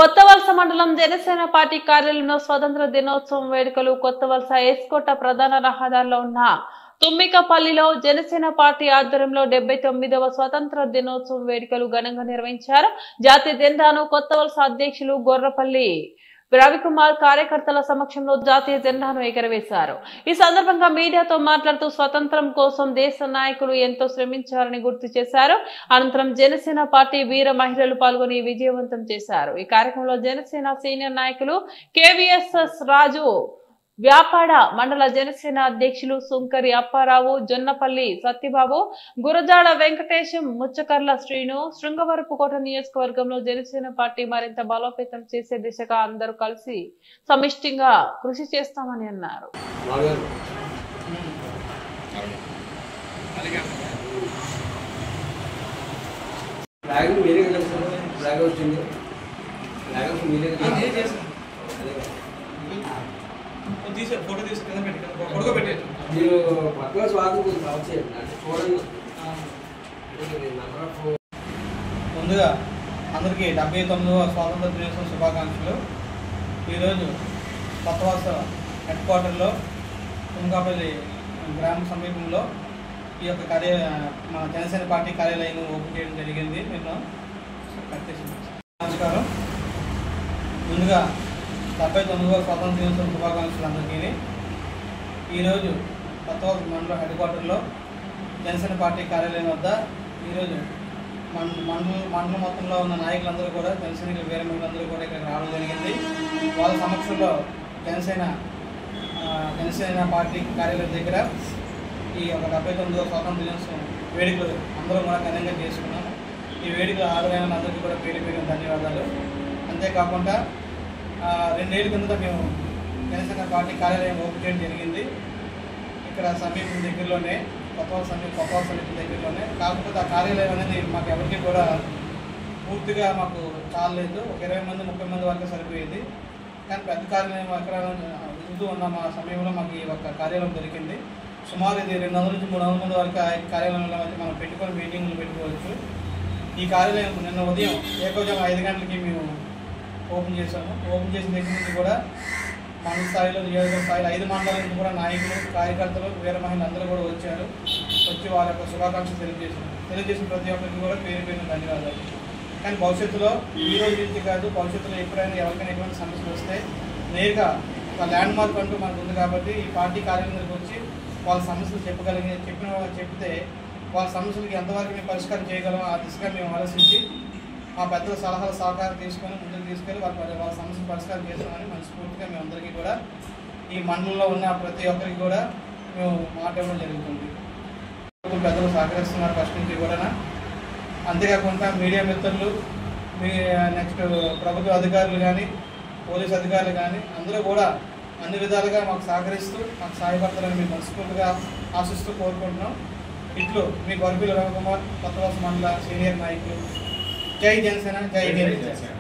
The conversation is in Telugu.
కొత్తవలస మండలం జనసేన పార్టీ కార్యాలయంలో స్వతంత్ర దినోత్సవం వేడుకలు కొత్తవలస ఎస్కోట ప్రధాన రహదారిలో ఉన్న తుమ్మికపల్లిలో జనసేన పార్టీ ఆధ్వర్యంలో 79వ స్వతంత్ర దినోత్సవం వేడుకలు ఘనంగా నిర్వహించారు. జాతీయ జెండాను కొత్తవలస అధ్యక్షులు గొర్రపల్లి రవికుమార్ కార్యకర్తల సమక్షంలో జాతీయ జెండాను ఎగరవేశారు. ఈ సందర్భంగా మీడియాతో మాట్లాడుతూ స్వతంత్రం కోసం దేశ నాయకులు ఎంతో శ్రమించారని గుర్తు చేశారు. అనంతరం జనసేన పార్టీ వీర మహిళలు పాల్గొని విజయవంతం చేశారు. ఈ కార్యక్రమంలో జనసేన సీనియర్ నాయకులు కేవీఎస్ఎస్ రాజు, వ్యాపాడ మండల జనసేన అధ్యక్షులు సుంకరి అప్పారావు, జొన్నపల్లి సత్యబాబు, గురజాడ వెంకటేశం, ముచ్చకర్ల శ్రీను, శృంగవరపుకోట నియోజకవర్గంలో జనసేన పార్టీ మరింత బలోపేతం చేసే దిశగా అందరూ కలిసి సమిష్టిగా కృషి చేస్తామని అన్నారు. ఫోటో తీసి ఫోటో పెట్టారు మీరు పక్కన స్వాగతం చూడండి. ముందుగా అందరికీ 79వ స్వాతంత్ర దినోత్సవం శుభాకాంక్షలు. ఈరోజు కొత్తవలస హెడ్ క్వార్టర్లో తుమ్మికపల్లి గ్రామ సమీపంలో ఈ యొక్క మన జనసేన పార్టీ కార్యాలయం ఓపెన్ చేయడం జరిగింది. నేను నమస్కారం. ముందుగా 79వ స్వాతంత్ర దినోత్సవం శుభాకాంక్షలు అందరికీ. ఈరోజు కొత్తవలస మండలం హెడ్ క్వార్టర్లో జనసేన పార్టీ కార్యాలయం వద్ద ఈరోజు మండలం మొత్తంలో ఉన్న నాయకులందరూ కూడా జనసేన వేరే మహిళలందరూ కూడా ఇక్కడ రావడం జరిగింది. వాళ్ళ సమక్షంలో జనసేన పార్టీ కార్యాలయం దగ్గర ఈ ఒక 79వ స్వాతంత్ర దినోత్సవం వేడుకలు అందరూ కూడా ఘనంగా చేసుకున్నాం. ఈ వేడుకలు హాజరైన అందరికీ కూడా పేరు పేరు ధన్యవాదాలు. అంతేకాకుండా 2 ఏళ్ళ కిందట మేము జనసేన పార్టీ కార్యాలయం ఓపెన్ చేయడం జరిగింది. ఇక్కడ సమీపం దగ్గరలోనే కొత్తవలస సమీపం దగ్గరలోనే. కాకపోతే ఆ కార్యాలయం అనేది మాకు ఎవరికి కూడా పూర్తిగా మాకు చాలలేదు. ఒక 20 మంది 30 మంది వరకు సరిపోయేది. కానీ పెద్ద కార్యాలయం అక్కడ వెళ్తూ ఉన్న మా సమయంలో మాకు ఈ ఒక కార్యాలయం దొరికింది. సుమారు ఇది 200 నుంచి 300 మంది వరకు ఆ కార్యాలయంలో మనం పెట్టుకొని మీటింగ్లు పెట్టుకోవచ్చు. ఈ కార్యాలయం నిన్న ఉదయం ఏకోజాము 5 గంటలకి మేము ఓపెన్ చేశాము. ఓపెన్ చేసిన దగ్గర నుంచి కూడా మండల స్థాయిలో, నియోజకవర్గ స్థాయిలో 5 మండలాల నుంచి కూడా నాయకులు, కార్యకర్తలు, వీర మహిళలు అందరూ కూడా వచ్చి వాళ్ళ యొక్క శుభాకాంక్షలు తెలియజేసిన ప్రతి ఒక్కరికి కూడా పేరు పేరు ధన్యవాదాలు. కానీ భవిష్యత్తులో ఈ రోజు నుంచి కాదు, భవిష్యత్తులో ఎప్పుడైనా ఎవరికైనా ఎటువంటి సమస్యలు వస్తే నేరుగా ఒక ల్యాండ్ మార్క్ అంటూ మనకు ఉంది కాబట్టి ఈ పార్టీ కార్యాలయం దగ్గరికి వచ్చి వాళ్ళ సమస్యలు చెప్తే వాళ్ళ సమస్యలకి ఎంతవరకు మేము పరిష్కారం చేయగలం ఆ దిశగా మేము ఆలోచించి మా పెద్దల సలహాలు సహకారం తీసుకొని ముందుకు తీసుకెళ్ళి వాళ్ళ సమస్యలు పరిష్కారం చేస్తామని మనస్ఫూర్తిగా మేము అందరికీ కూడా ఈ మండలంలో ఉన్న ప్రతి ఒక్కరికి కూడా మేము మాట్లాడడం జరుగుతుంది. పెద్దలు సహకరిస్తున్నారు ఫస్ట్ నుంచి కూడా. అంతేకాకుండా మీడియా మిత్రులు, నెక్స్ట్ ప్రభుత్వ అధికారులు కానీ, పోలీసు అధికారులు కానీ అందరూ కూడా అన్ని విధాలుగా మాకు సహకరిస్తూ మాకు సహాయపడతారని మేము మనస్ఫూర్తిగా ఆశిస్తూ కోరుకుంటున్నాం. ఇట్లు మీ గొర్రపల్లి రవికుమార్, కొత్తవలస మండల సీనియర్ నాయకులు. జై జనసేన, జై జనసేన.